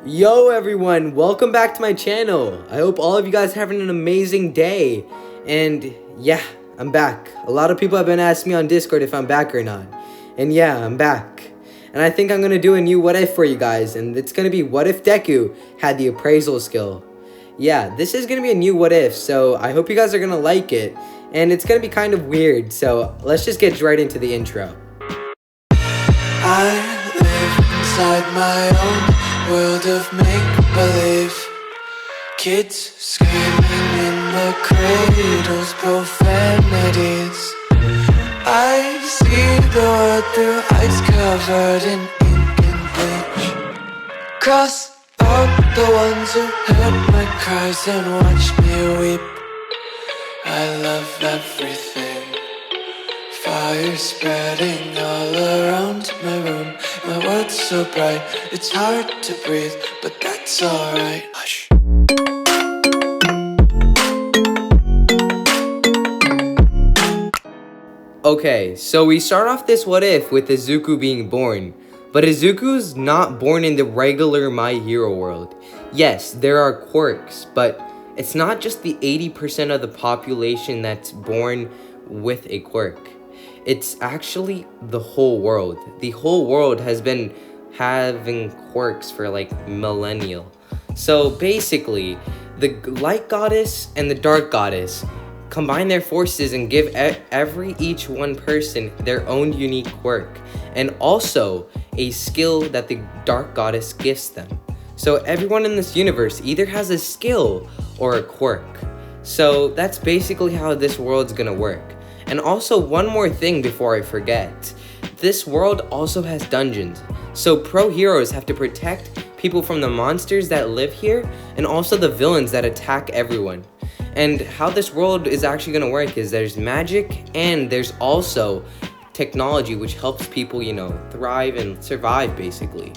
Yo everyone, welcome back to my channel. I hope all of you guys are having an amazing day. And yeah, I'm back. A lot of people have been asking me on Discord if I'm back or not. And yeah, I'm back. And I think I'm going to do a new what if for you guys. And it's going to be what if Deku had the appraisal skill. Yeah, this is going to be a new what if. So I hope you guys are going to like it. And it's going to be kind of weird. So let's just get right into the intro. I live inside my own world of make-believe. Kids screaming in the cradles, profanities. I see the world through ice covered in ink and bleach. Cross out the ones who heard my cries and watched me weep. I love everything. Fire spreading all around my room. My world's so bright, it's hard to breathe, but that's alright. Hush. Okay, so we start off this what if with Izuku being born. But Izuku's not born in the regular My Hero world. Yes, there are quirks, but it's not just the 80% of the population that's born with a quirk. It's actually the whole world. The whole world has been having quirks for like millennial. So basically, the light goddess and the dark goddess combine their forces and give each one person their own unique quirk, and also a skill that the dark goddess gifts them. So everyone in this universe either has a skill or a quirk. So that's basically how this world's gonna work. And also one more thing before I forget. This world also has dungeons. So pro heroes have to protect people from the monsters that live here and also the villains that attack everyone. And how this world is actually going to work is there's magic and there's also technology which helps people, thrive and survive basically.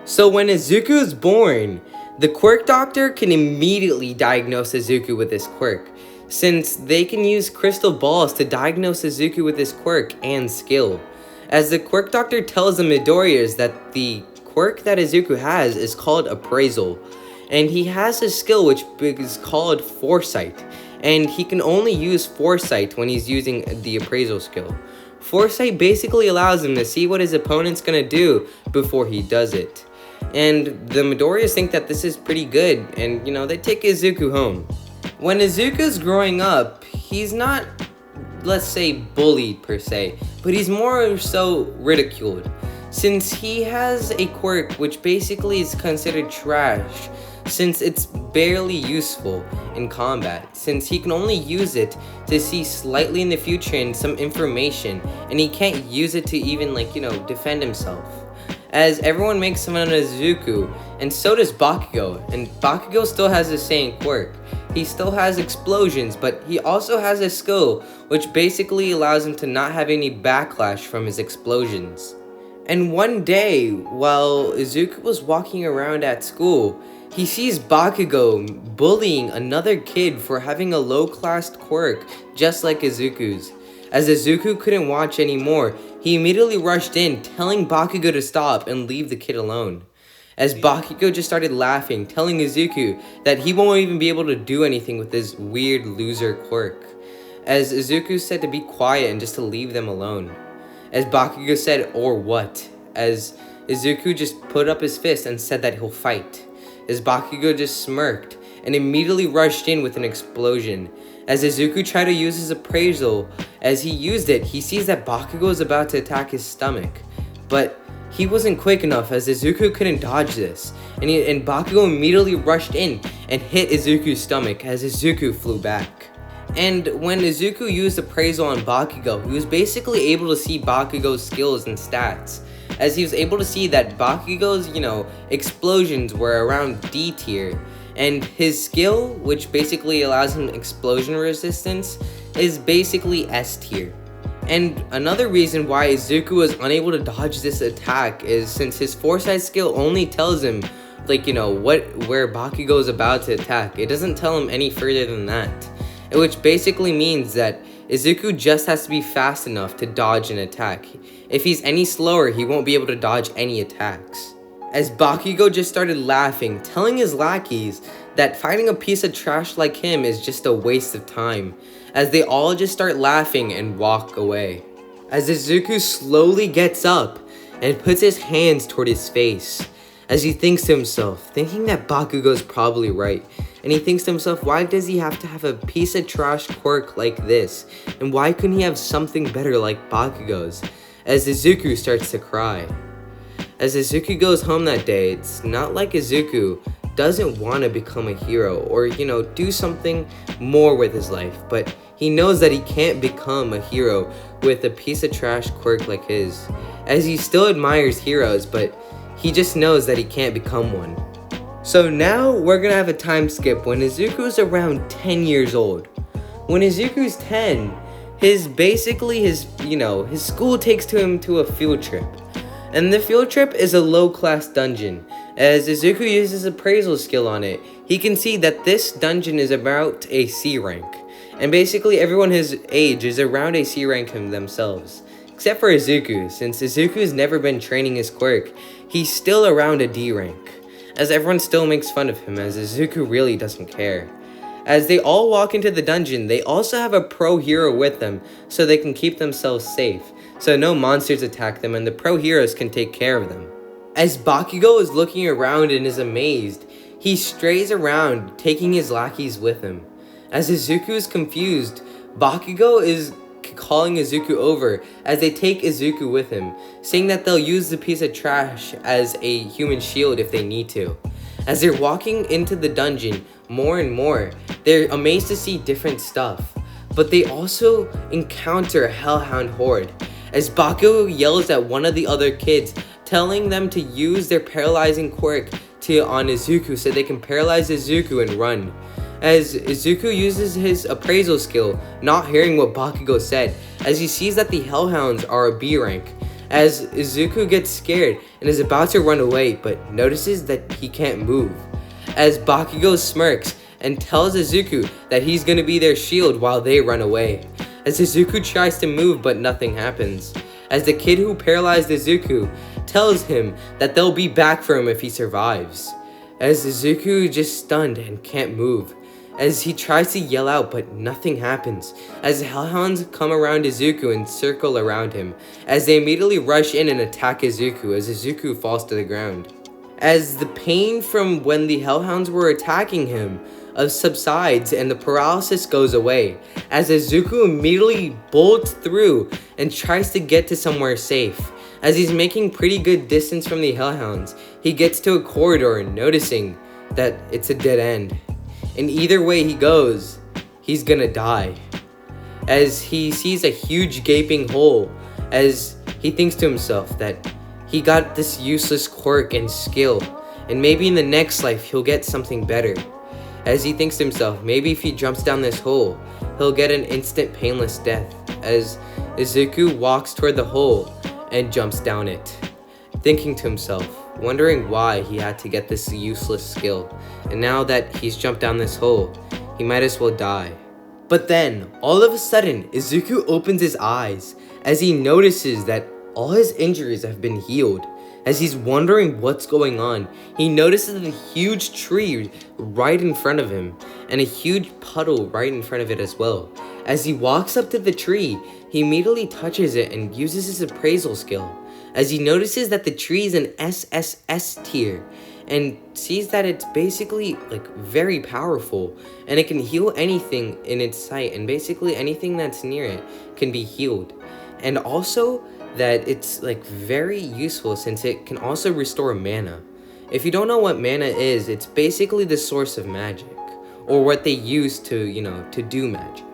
So when Izuku is born, the quirk doctor can immediately diagnose Izuku with this quirk, since they can use crystal balls to diagnose Izuku with this quirk and skill. As the quirk doctor tells the Midoriyas that the quirk that Izuku has is called Appraisal, and he has a skill which is called Foresight, and he can only use Foresight when he's using the Appraisal skill. Foresight basically allows him to see what his opponent's gonna do before he does it. And the Midoriyas think that this is pretty good, and they take Izuku home. When Izuku's growing up, he's not, let's say, bullied per se, but he's more so ridiculed, since he has a quirk which basically is considered trash, since it's barely useful in combat, since he can only use it to see slightly in the future and some information, and he can't use it to even defend himself. As everyone makes fun of Izuku, and so does Bakugo, and Bakugo still has the same quirk. He still has explosions, but he also has a skill which basically allows him to not have any backlash from his explosions. And one day, while Izuku was walking around at school, he sees Bakugo bullying another kid for having a low-class quirk just like Izuku's. As Izuku couldn't watch anymore, he immediately rushed in, telling Bakugo to stop and leave the kid alone. As Bakugo just started laughing, telling Izuku that he won't even be able to do anything with his weird loser quirk. As Izuku said to be quiet and just to leave them alone. As Bakugo said, "Or what?" As Izuku just put up his fist and said that he'll fight. As Bakugo just smirked and immediately rushed in with an explosion. As Izuku tried to use his appraisal, as he used it, he sees that Bakugo is about to attack his stomach. But he wasn't quick enough, as Izuku couldn't dodge this. And Bakugo immediately rushed in and hit Izuku's stomach as Izuku flew back. And when Izuku used appraisal on Bakugo, he was basically able to see Bakugo's skills and stats, as he was able to see that Bakugo's, explosions were around D tier, and his skill, which basically allows him explosion resistance, is basically S tier. And another reason why Izuku was unable to dodge this attack is since his Foresight skill only tells him, where Bakugo is about to attack. It doesn't tell him any further than that. Which basically means that Izuku just has to be fast enough to dodge an attack. If he's any slower, he won't be able to dodge any attacks. as Bakugo just started laughing, telling his lackeys that fighting a piece of trash like him is just a waste of time, as they all just start laughing and walk away. As Izuku slowly gets up and puts his hands toward his face, as he thinks to himself, thinking that Bakugo's probably right, and he thinks to himself, why does he have to have a piece of trash quirk like this, and why couldn't he have something better like Bakugo's, as Izuku starts to cry. As Izuku goes home that day, it's not like Izuku doesn't want to become a hero or, do something more with his life, but he knows that he can't become a hero with a piece of trash quirk like his, as he still admires heroes, but he just knows that he can't become one. So now we're gonna have a time skip when Izuku's around 10 years old. When Izuku's 10, his school takes him to a field trip. And the field trip is a low-class dungeon. As Izuku uses appraisal skill on it, he can see that this dungeon is about a C rank. And basically everyone his age is around a C rank themselves. Except for Izuku, since Izuku's never been training his quirk, he's still around a D rank. As everyone still makes fun of him, as Izuku really doesn't care. As they all walk into the dungeon, they also have a pro hero with them, so they can keep themselves safe, so no monsters attack them and the pro heroes can take care of them. As Bakugo is looking around and is amazed, he strays around, taking his lackeys with him. As Izuku is confused, Bakugo is calling Izuku over as they take Izuku with him, saying that they'll use the piece of trash as a human shield if they need to. As they're walking into the dungeon more and more, they're amazed to see different stuff, but they also encounter a hellhound horde, as Bakugo yells at one of the other kids, telling them to use their paralyzing quirk on Izuku so they can paralyze Izuku and run. As Izuku uses his appraisal skill, not hearing what Bakugo said, as he sees that the Hellhounds are a B rank. As Izuku gets scared and is about to run away, but notices that he can't move. As Bakugo smirks and tells Izuku that he's gonna be their shield while they run away. As Izuku tries to move, but nothing happens. As the kid who paralyzed Izuku tells him that they'll be back for him if he survives. As Izuku is just stunned and can't move. As he tries to yell out, but nothing happens. As the Hellhounds come around Izuku and circle around him, as they immediately rush in and attack Izuku, as Izuku falls to the ground. As the pain from when the Hellhounds were attacking him subsides and the paralysis goes away, as Izuku immediately bolts through and tries to get to somewhere safe. As he's making pretty good distance from the Hellhounds, he gets to a corridor, noticing that it's a dead end. And either way he goes, he's gonna die. As he sees a huge gaping hole, as he thinks to himself that he got this useless quirk and skill, and maybe in the next life he'll get something better. As he thinks to himself, maybe if he jumps down this hole, he'll get an instant painless death. As Izuku walks toward the hole and jumps down it, thinking to himself, wondering why he had to get this useless skill, and now that he's jumped down this hole, he might as well die. But then, all of a sudden, Izuku opens his eyes as he notices that all his injuries have been healed. As he's wondering what's going on, he notices a huge tree right in front of him, and a huge puddle right in front of it as well. As he walks up to the tree, he immediately touches it and uses his appraisal skill, as he notices that the tree is an SSS tier, and sees that it's basically very powerful, and it can heal anything in its sight, and basically anything that's near it can be healed. And also that it's very useful since it can also restore mana. If you don't know what mana is, it's basically the source of magic, or what they use to do magic.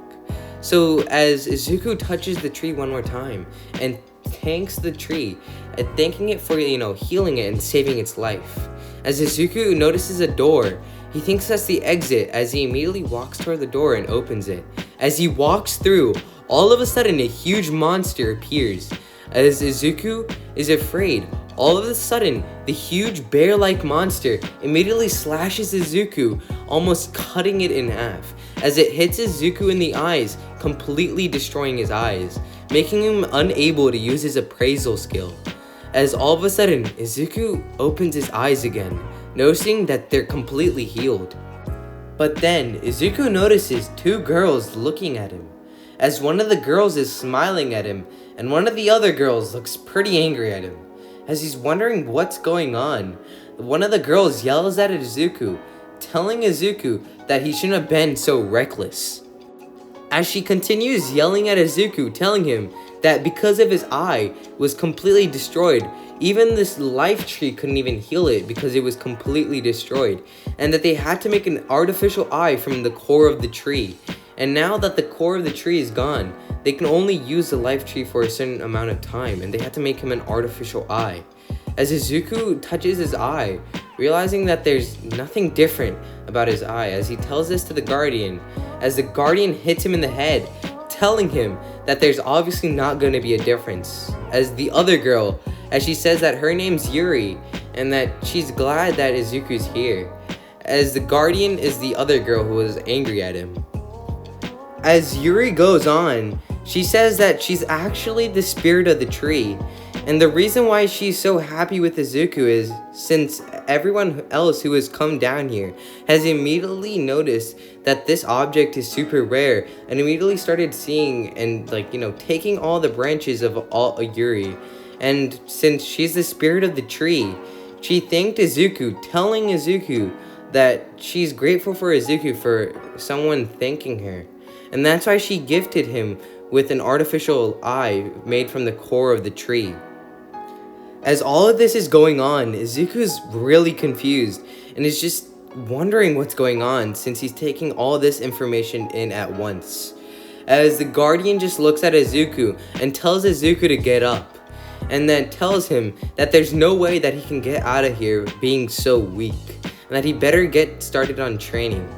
So as Izuku touches the tree one more time and thanks the tree, and thanking it for healing it and saving its life. As Izuku notices a door, he thinks that's the exit, as he immediately walks toward the door and opens it. As he walks through, all of a sudden a huge monster appears. As Izuku is afraid, all of a sudden the huge bear-like monster immediately slashes Izuku, almost cutting it in half, as it hits Izuku in the eyes, completely destroying his eyes, making him unable to use his appraisal skill. as all of a sudden, Izuku opens his eyes again, noticing that they're completely healed. But then, Izuku notices two girls looking at him, as one of the girls is smiling at him, and one of the other girls looks pretty angry at him. As he's wondering what's going on, one of the girls yells at Izuku, telling Izuku that he shouldn't have been so reckless. As she continues yelling at Izuku, telling him that because of his eye was completely destroyed, even this life tree couldn't even heal it because it was completely destroyed, and that they had to make an artificial eye from the core of the tree. And now that the core of the tree is gone, they can only use the life tree for a certain amount of time, and they had to make him an artificial eye. As Izuku touches his eye, realizing that there's nothing different about his eye, as he tells this to the Guardian, as the Guardian hits him in the head, telling him that there's obviously not going to be a difference. As the other girl, as she says that her name's Yuri, and that she's glad that Izuku's here, as the Guardian is the other girl who was angry at him. As Yuri goes on, she says that she's actually the spirit of the tree, and the reason why she's so happy with Izuku is since everyone else who has come down here has immediately noticed that this object is super rare, and immediately started seeing and taking all the branches of all Yuri. And since she's the spirit of the tree, she thanked Izuku, telling Izuku that she's grateful for Izuku for someone thanking her. And that's why she gifted him with an artificial eye made from the core of the tree. As all of this is going on, Izuku's really confused and is just wondering what's going on since he's taking all this information in at once. As the Guardian just looks at Izuku and tells Izuku to get up, and then tells him that there's no way that he can get out of here being so weak, and that he better get started on training.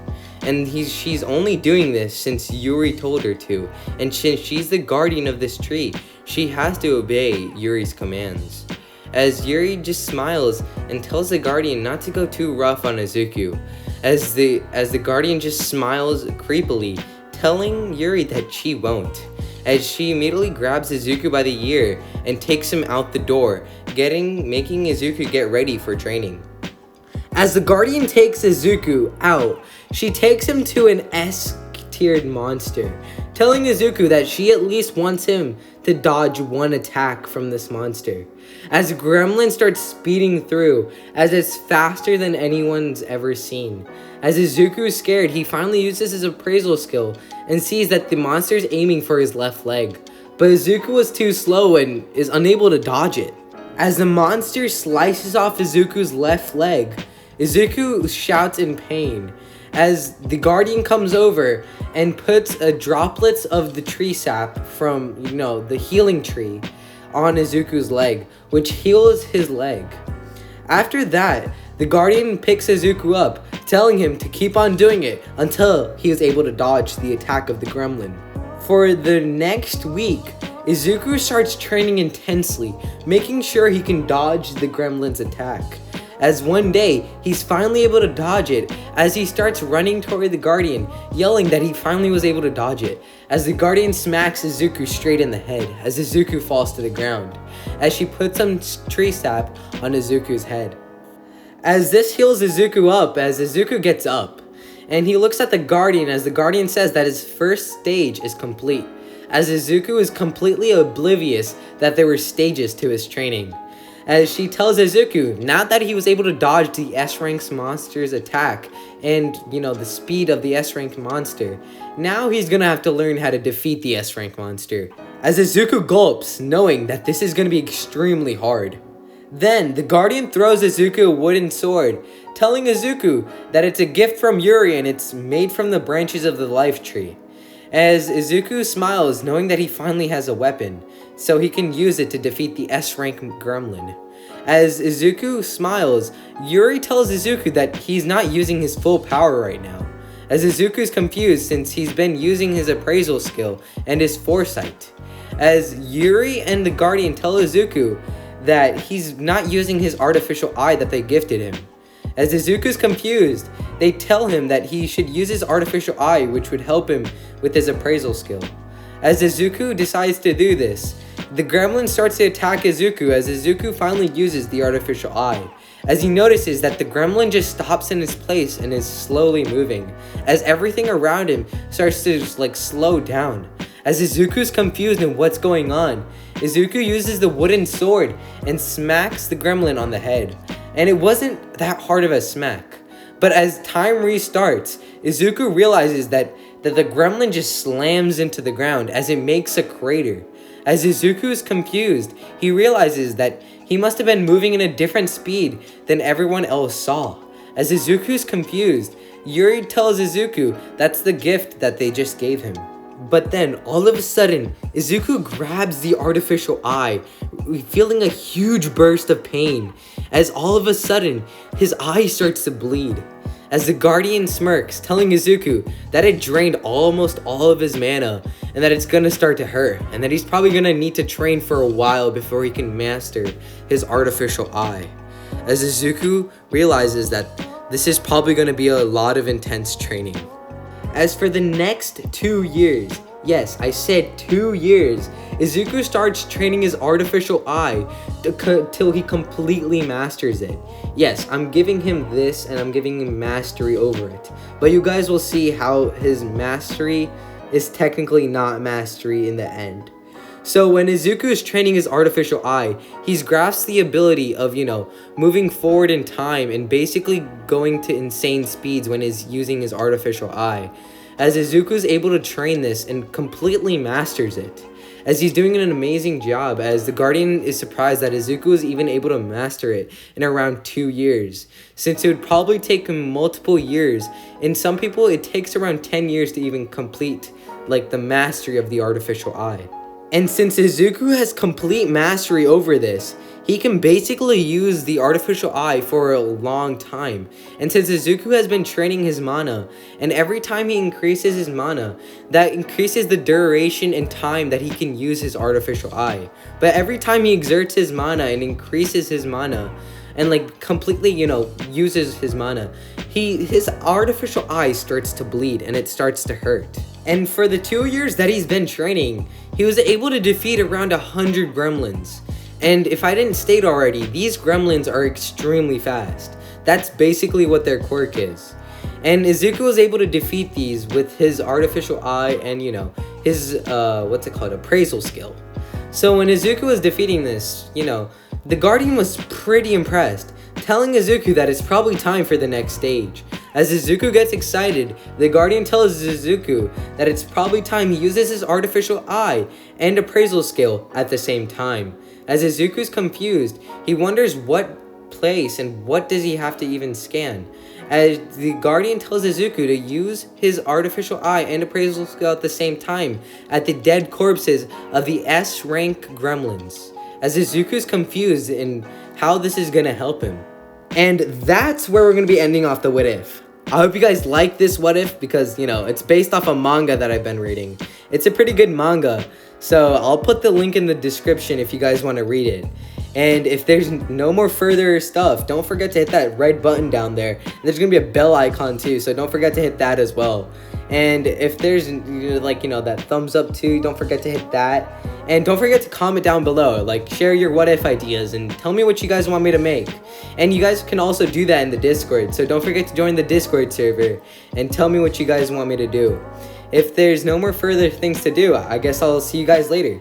And she's only doing this since Yuri told her to, and since she's the guardian of this tree, she has to obey Yuri's commands. As Yuri just smiles and tells the Guardian not to go too rough on Izuku, as the Guardian just smiles creepily, telling Yuri that she won't, as she immediately grabs Izuku by the ear and takes him out the door, making Izuku get ready for training. As the Guardian takes Izuku out, she takes him to an S-tiered monster, telling Izuku that she at least wants him to dodge one attack from this monster. As Gremlin starts speeding through, as it's faster than anyone's ever seen. As Izuku is scared, he finally uses his appraisal skill and sees that the monster is aiming for his left leg. But Izuku was too slow and is unable to dodge it. As the monster slices off Izuku's left leg, Izuku shouts in pain as the Guardian comes over and puts droplets of the tree sap from, the healing tree on Izuku's leg, which heals his leg. After that, the Guardian picks Izuku up, telling him to keep on doing it until he was able to dodge the attack of the gremlin. For the next week, Izuku starts training intensely, making sure he can dodge the gremlin's attack. As one day, he's finally able to dodge it as he starts running toward the Guardian, yelling that he finally was able to dodge it, as the Guardian smacks Izuku straight in the head as Izuku falls to the ground, as she puts some tree sap on Izuku's head. As this heals Izuku up, as Izuku gets up, and he looks at the Guardian as the Guardian says that his first stage is complete, as Izuku is completely oblivious that there were stages to his training. As she tells Izuku, now that he was able to dodge the S-rank monster's attack and, the speed of the S-rank monster, now he's gonna have to learn how to defeat the S-rank monster. As Izuku gulps, knowing that this is gonna be extremely hard. Then, the Guardian throws Izuku a wooden sword, telling Izuku that it's a gift from Yuri and it's made from the branches of the life tree. As Izuku smiles, knowing that he finally has a weapon, so he can use it to defeat the S-rank gremlin. As Izuku smiles, Yuri tells Izuku that he's not using his full power right now, as Izuku's confused since he's been using his appraisal skill and his foresight. As Yuri and the Guardian tell Izuku that he's not using his artificial eye that they gifted him. As Izuku's confused, they tell him that he should use his artificial eye, which would help him with his appraisal skill. As Izuku decides to do this, the gremlin starts to attack Izuku as Izuku finally uses the artificial eye. As he notices that the gremlin just stops in its place and is slowly moving, as everything around him starts to just slow down. As Izuku's confused in what's going on, Izuku uses the wooden sword and smacks the gremlin on the head. And it wasn't that hard of a smack. But as time restarts, Izuku realizes that the gremlin just slams into the ground as it makes a crater. As Izuku is confused, he realizes that he must have been moving in a different speed than everyone else saw. As Izuku's confused, Yuri tells Izuku that's the gift that they just gave him. But then, all of a sudden, Izuku grabs the artificial eye, feeling a huge burst of pain, as all of a sudden, his eye starts to bleed. As the Guardian smirks, telling Izuku that it drained almost all of his mana, and that it's gonna start to hurt, and that he's probably gonna need to train for a while before he can master his artificial eye. As Izuku realizes that this is probably gonna be a lot of intense training. As for the next 2 years, yes, I said 2 years, Izuku starts training his artificial eye till he completely masters it. Yes, I'm giving him this and I'm giving him mastery over it. But you guys will see how his mastery is technically not mastery in the end. So when Izuku is training his artificial eye, he's grasped the ability of, moving forward in time and basically going to insane speeds when he's using his artificial eye. As Izuku is able to train this and completely masters it. As he's doing an amazing job, as the Guardian is surprised that Izuku is even able to master it in around 2 years. Since it would probably take him multiple years, and some people it takes around 10 years to even complete the mastery of the artificial eye. And since Izuku has complete mastery over this, he can basically use the artificial eye for a long time. And since Izuku has been training his mana, and every time he increases his mana, that increases the duration and time that he can use his artificial eye. But every time he exerts his mana and increases his mana, and completely, uses his mana, his artificial eye starts to bleed and it starts to hurt. And for the 2 years that he's been training, he was able to defeat around 100 gremlins. And if I didn't state already, these gremlins are extremely fast. That's basically what their quirk is. And Izuku was able to defeat these with his artificial eye and, his, appraisal skill. So when Izuku was defeating this, the Guardian was pretty impressed, telling Izuku that it's probably time for the next stage. As Izuku gets excited, the Guardian tells Izuku that it's probably time he uses his artificial eye and appraisal skill at the same time. As Izuku's confused, he wonders what place and what does he have to even scan. As the Guardian tells Izuku to use his artificial eye and appraisal skill at the same time at the dead corpses of the S-rank gremlins. As Izuku's confused in how this is gonna help him. And that's where we're gonna be ending off the What If. I hope you guys like this What If because, it's based off a manga that I've been reading. It's a pretty good manga, so I'll put the link in the description if you guys want to read it. And if there's no more further stuff, don't forget to hit that red button down there. There's going to be a bell icon too, so don't forget to hit that as well. And if there's that thumbs up too, don't forget to hit that. And don't forget to comment down below, share your what if ideas and tell me what you guys want me to make. And you guys can also do that in the Discord, so don't forget to join the Discord server and tell me what you guys want me to do. If there's no more further things to do, I guess I'll see you guys later.